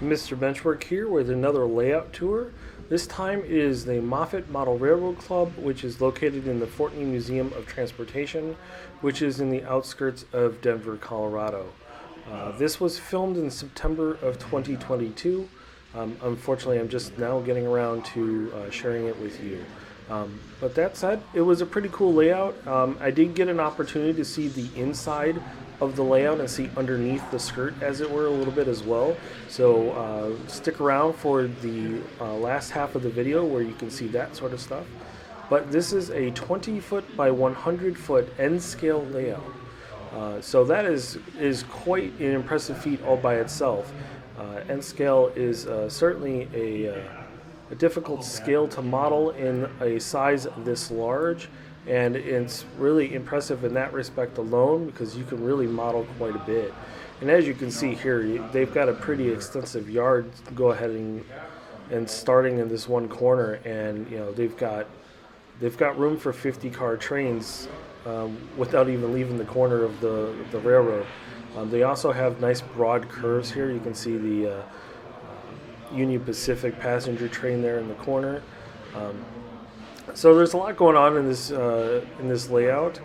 Mr. Benchwork here with another layout tour. This time is the Moffat Model Railroad Club, which is located in the Fort Lee Museum of Transportation, which is in the outskirts of Denver, Colorado. This was filmed in September of 2022. Unfortunately, I'm just now getting around to sharing it with you. But that said, it was a pretty cool layout. I did get an opportunity to see the inside of the layout and see underneath the skirt, as it were, a little bit as well. So stick around for the last half of the video where you can see that sort of stuff. But this is a 20-foot by 100-foot N-scale layout. So that is quite an impressive feat all by itself. N-scale is certainly a difficult scale to model in a size this large, and it's really impressive in that respect alone because you can really model quite a bit. And as you can see here, they've got a pretty extensive yard to go ahead and starting in this one corner, and they've got room for 50-car trains without even leaving the corner of the railroad. They also have nice broad curves here. You can see the Union Pacific passenger train there in the corner. So there's a lot going on in this layout.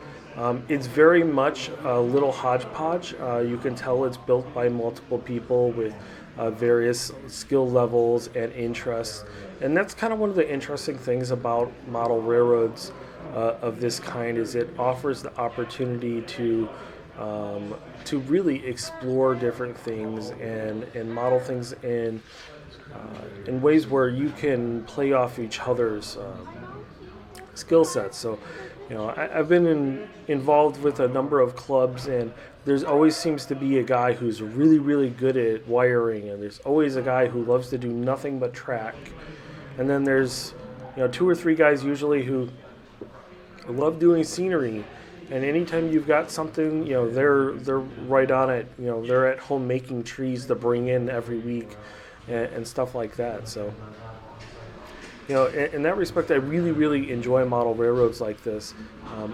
It's very much a little hodgepodge. You can tell it's built by multiple people with various skill levels and interests, and that's kind of one of the interesting things about model railroads of this kind, is it offers the opportunity to really explore different things and model things in ways where you can play off each other's skill sets. So, I've been involved with a number of clubs, and there's always seems to be a guy who's really, really good at wiring, and there's always a guy who loves to do nothing but track. And then there's, two or three guys usually who love doing scenery. And anytime you've got something, they're right on it. They're at home making trees to bring in every week and stuff like that. So, in that respect, I really, really enjoy model railroads like this.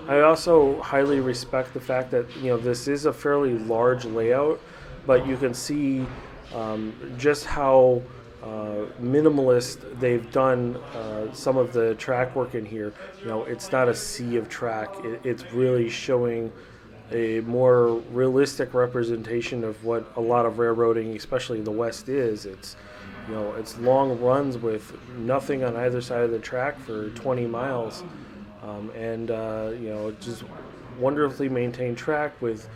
I also highly respect the fact that, this is a fairly large layout, but you can see just how minimalist they've done some of the track work in here. It's not a sea of track. It's really showing a more realistic representation of what a lot of railroading, especially in the West, is. It's long runs with nothing on either side of the track for 20 miles, and just wonderfully maintained track with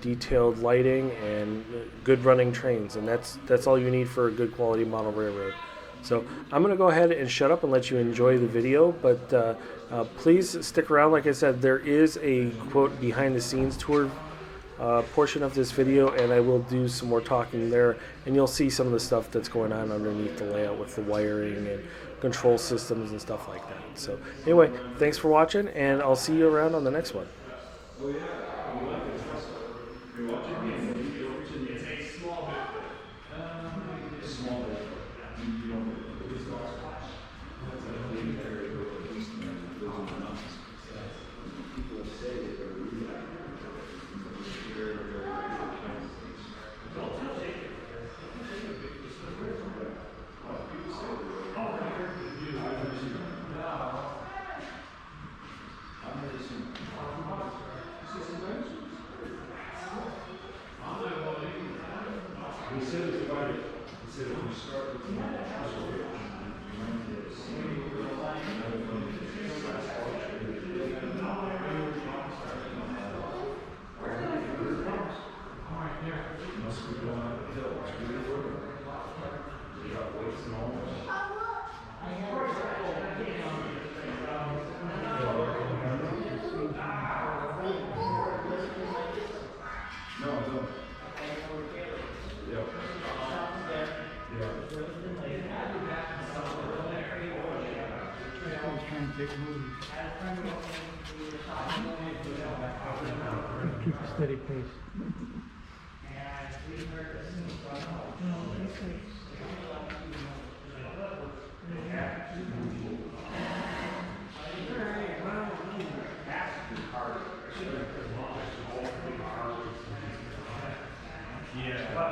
detailed lighting and good running trains, and that's all you need for a good quality model railroad. So I'm going to go ahead and shut up and let you enjoy the video, but please stick around. Like I said, there is a quote behind the scenes tour portion of this video, and I will do some more talking there, and you'll see some of the stuff that's going on underneath the layout with the wiring and control systems and stuff like that. So anyway, thanks for watching, and I'll see you around on the next one. Keep a steady pace. Yeah.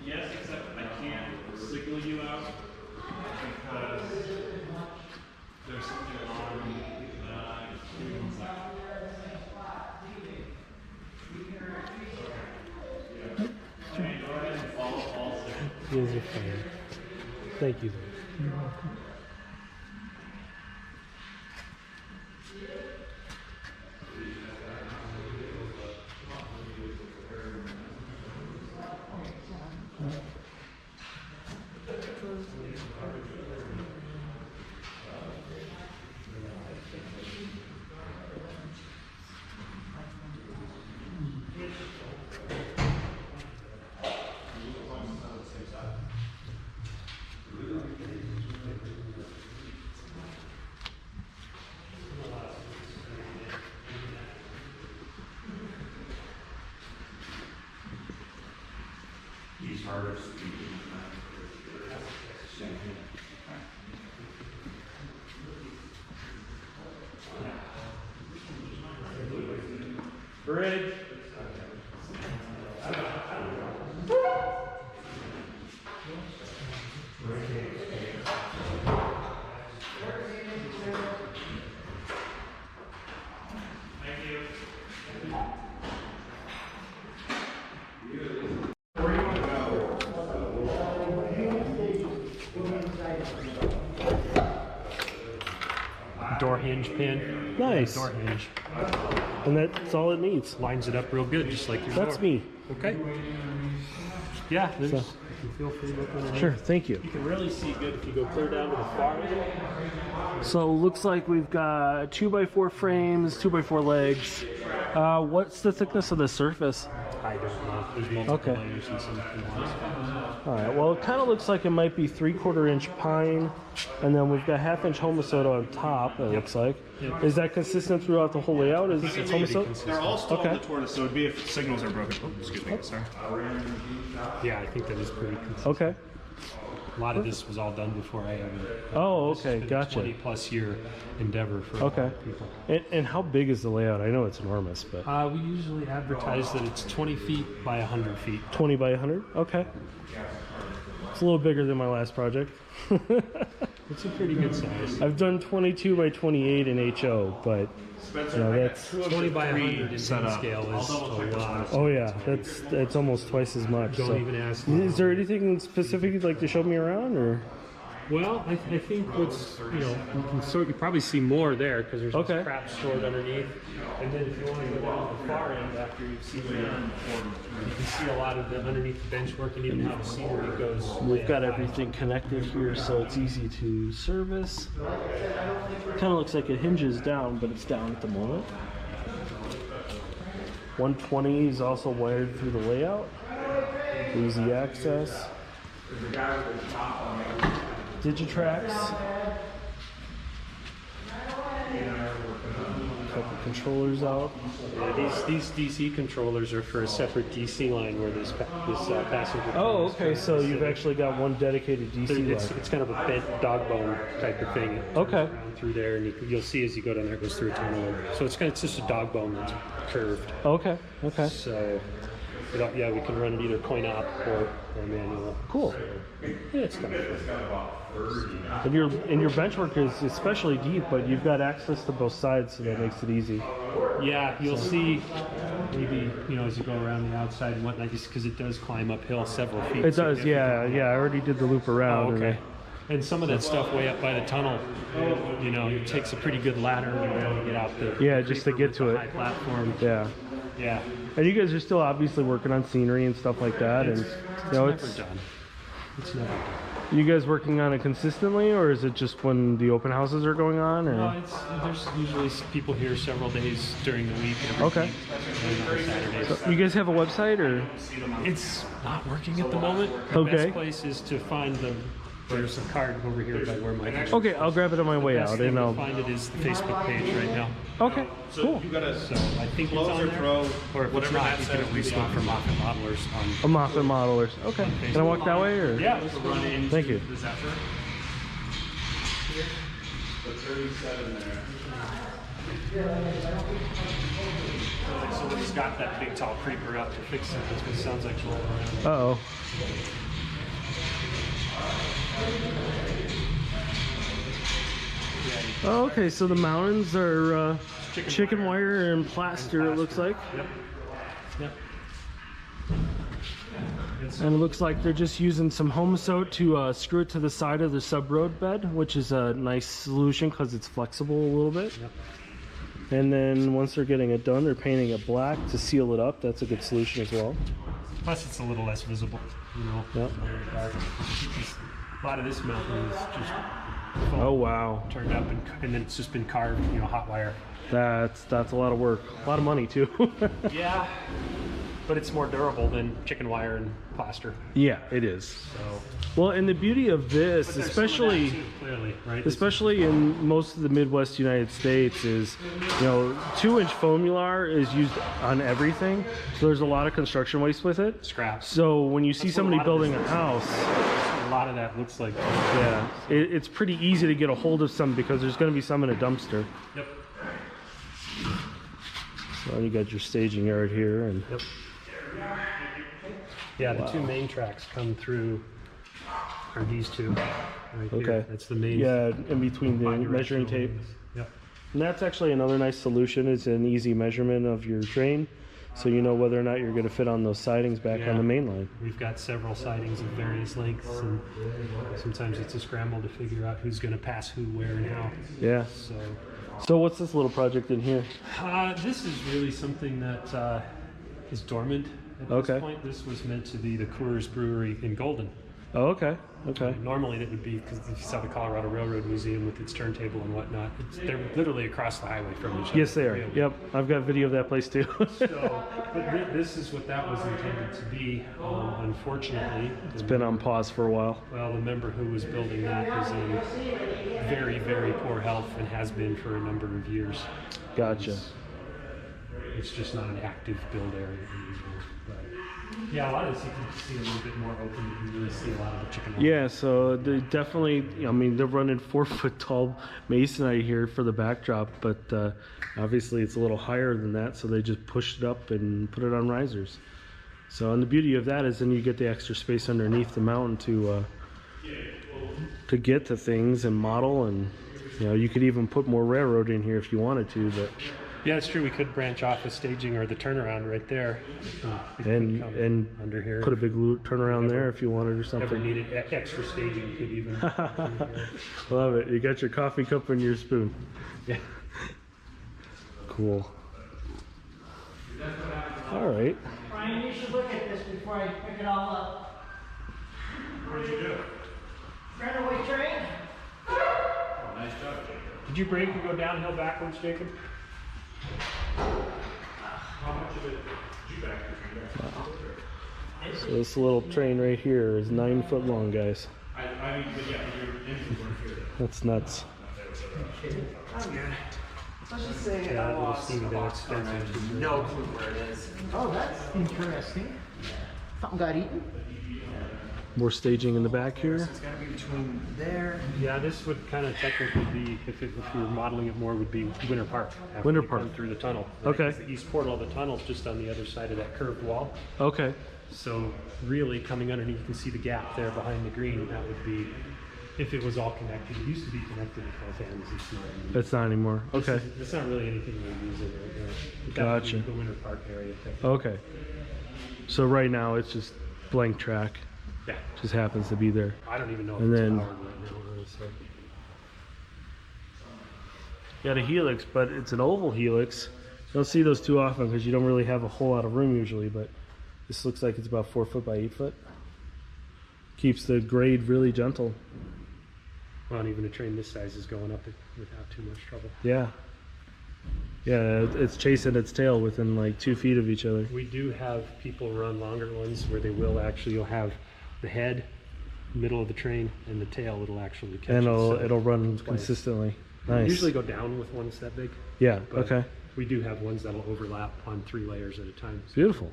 Yes, except I can't signal you out because there's something on. You guys are fine. Thank you. He's harder to speak. Bridge. Thank you. Door hinge pin. Nice. Door hinge. And that's all it needs. Lines it up real good, just like your That's door. me. Okay. Yeah, there's, So- you can feel free to look underneath. Sure, thank you. You can really see good if you go clear down to the far end. So looks like we've got 2x4 frames, 2x4 legs. What's the thickness of the surface? I don't know. There's multiple Okay. layers in some ones. All right, well, it kind of looks like it might be 3/4 inch pine, and then we've got 1/2 inch Homosoto on top, it looks like. Yep. Is that consistent throughout the whole layout? Is it Homosoto? They're all still Okay. on the tortoise, so it'd be if signals are broken. Oh, excuse me, sorry. Yeah, I think that is pretty consistent. Okay. A lot of this was all done before I ever. Oh, This has okay, been a gotcha. 20+ year endeavor for a lot Okay. of people. And how big is the layout? I know it's enormous, but We usually advertise that it's 20 feet by 100 feet. 20 by 100? Okay. It's a little bigger than my last project. It's a pretty good size. I've done 22 by 28 in HO, but you know, that's 20 by 100 in set up. scale is a lot. oh yeah, that's almost twice as much. Don't so. even ask. Is there anything specific you'd like to show me around, or? Well, I think what's, you can probably see more there because there's Okay. this crap stored underneath. And then if you want to go down to the far end after you've seen the you can see a lot of the underneath the benchwork and even how the scenery goes. We've got everything connected here, so it's easy to service. Kind of looks like it hinges down, but it's down at the moment. 120 is also wired through the layout. Easy access. Digitrax. Couple controllers out. Yeah, these DC controllers are for a separate DC line where this passenger. Oh, okay. So you've actually got one dedicated DC It's, line. it's kind of a bent dog bone type of thing. It Okay. turns around through there, and you'll see as you go down there, it goes through a tunnel. So it's just a dog bone that's curved. Okay. Okay. So yeah, we can run it either coin op or manual. Cool. Yeah, it's kind of fun. And your benchwork is especially deep, but you've got access to both sides, so that makes it easy. Yeah, you'll see maybe as you go around the outside and whatnot, just because it does climb uphill several feet. It does, yeah. I already did the loop around. Oh, and okay. And some of that stuff way up by the tunnel, it takes a pretty good ladder to get out the Yeah, just to get to the it. high platform. Yeah. Yeah. And you guys are still obviously working on scenery and stuff like that, and It's you know, never done. It's never done. you guys working on it consistently, or is it just when the open houses are going on? Or No, there's usually people here several days during the week. Every Okay. week, and for Saturdays. you guys have a website, or It's not working at the moment. The Okay. best place is to find the There's a card over here by where my Okay, I'll grab it on my way best out, thing and to I'll. find it is the Facebook page right now. Okay, So cool. you gotta So I think it's close on or there. throw, Or if it's whatever not, that you says can at least will be look for on Moffat Modelers A Moffat Modelers. Okay. Can I walk that way, or? Yeah, let's go. run into Thank you. the Zephyr. The 37 there. So when he's got that big tall creeper out to fix it, that's what it sounds like rolling around. Uh-oh. Oh, okay, so the mountains are chicken wire and plaster, it looks like. Yep. Yep. And it looks like they're just using some Homosote to screw it to the side of the sub-road bed, which is a nice solution because it's flexible a little bit. Yep. And then once they're getting it done, they're painting it black to seal it up. That's a good solution as well. Plus, it's a little less visible, you know. Yep. A lot of this mountain is just Oh, wow. turned up, and then it's just been carved, you know, hot wire. That's a lot of work. A lot of money, too. Yeah. But it's more durable than chicken wire and plaster. Yeah, it is. So. Well, and the beauty of this, But there's especially... some of that too, clearly, right? Especially in most of the Midwest United States, is, you know, 2-inch foamular is used on everything. So there's a lot of construction waste with it. Scraps. So when you see That's what somebody lot of building this a is. house, A lot of that looks like. yeah, it's pretty easy to get a hold of some because there's going to be some in a dumpster. Yep. So you got your staging yard here, and Yep. Yeah, the two main tracks come through are these two right Okay. here. That's the main. yeah, in between the measuring bidirectional tape. lanes. Yep. And that's actually another nice solution. It's an easy measurement of your train, so you know whether or not you're going to fit on those sidings back on the main line. We've got several sidings of various lengths, and sometimes it's a scramble to figure out who's going to pass who, where, and how. Yeah. So what's this little project in here? This is really something that is dormant at Okay. this point. This was meant to be the Coors Brewery in Golden. Oh, okay. Okay. Normally that would be, because if you saw the Colorado Railroad Museum with its turntable and whatnot, they're literally across the highway from each other. Yes, they are. Really. Yep, I've got video of that place too. So, but this is what that was intended to be. Unfortunately, It's been on pause for a while. well, the member who was building that is in very, very poor health and has been for a number of years. Gotcha. It's just not an active build area anymore. But yeah, a lot of this you can see a little bit more open. You can really see a lot of the chicken. Yeah, so they definitely, I mean, they're running 4-foot tall masonite here for the backdrop, but obviously it's a little higher than that, so they just pushed it up and put it on risers. So, and the beauty of that is then you get the extra space underneath the mountain to get to things and model, and you know, you could even put more railroad in here if you wanted to, but Yeah, it's true. We could branch off the staging or the turnaround right there. We could and come and under here. put a big turnaround there if you wanted or Ever something. needed extra staging, you could even. Love it. You got your coffee cup and your spoon. Yeah. Cool. All right. Brian, you should look at this before I pick it all up. What did you do? Runaway train? Oh, nice job, Jacob. Did you brake and go downhill backwards, Jacob? How much of it did you back? So this little train right here is 9 foot long, guys. I mean, but yeah, your engines weren't here. That's nuts. I'm good. Let's just say Yeah, I that little lost steamy a there, box from expensive. no clue where it is. Oh, that's interesting. Something got eaten? More staging in the back here. It's gotta be between there. Yeah, this would kind of technically be, if you were modeling it more, would be Winter Park. after Winter you Park. come through the tunnel. Okay. 'Cause The east portal of the tunnel's just on the other side of that curved wall. Okay. So really coming underneath, you can see the gap there behind the green. That would be, if it was all connected. It used to be connected with both ends. It's not anymore. It's not anymore. Okay. It's not really anything we're using right now. That would Gotcha. be the Winter Park area. technically. Okay. So right now it's just blank track. Yeah. Just happens to be there. I don't even know if And it's then- powered right now, honestly. Got a helix, but it's an oval helix. You don't see those too often because you don't really have a whole lot of room usually, but this looks like it's about 4 foot by 8 foot. Keeps the grade really gentle. Well, and even a train this size is going up it without too much trouble. Yeah. Yeah, it's chasing its tail within like 2 feet of each other. We do have people run longer ones where they will actually, you'll have the head middle of the train, and the tail it'll actually catch. And it, so it'll run it's nice. consistently. We Nice. usually go down with ones that big. Yeah. But Okay. We do have ones that'll overlap on 3 layers at a time. Beautiful.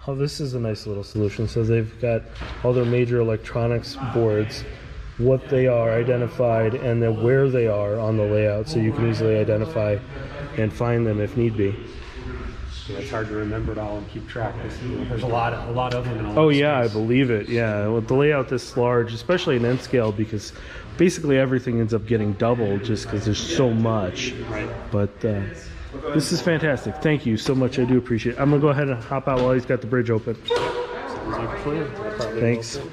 Oh, this is a nice little solution. So they've got all their major electronics boards, what they are identified, and then where they are on the layout, so you can easily identify and find them if need be. Yeah, it's hard to remember it all and keep track. There's a lot of them. In all Oh the yeah, I space. believe it. Yeah, with the layout this large, especially in N scale, because basically everything ends up getting doubled just because there's so much. Right. But this is fantastic. Thank you so much. I do appreciate it. I'm gonna go ahead and hop out while he's got the bridge open. Sounds like a plan. I probably Thanks. will.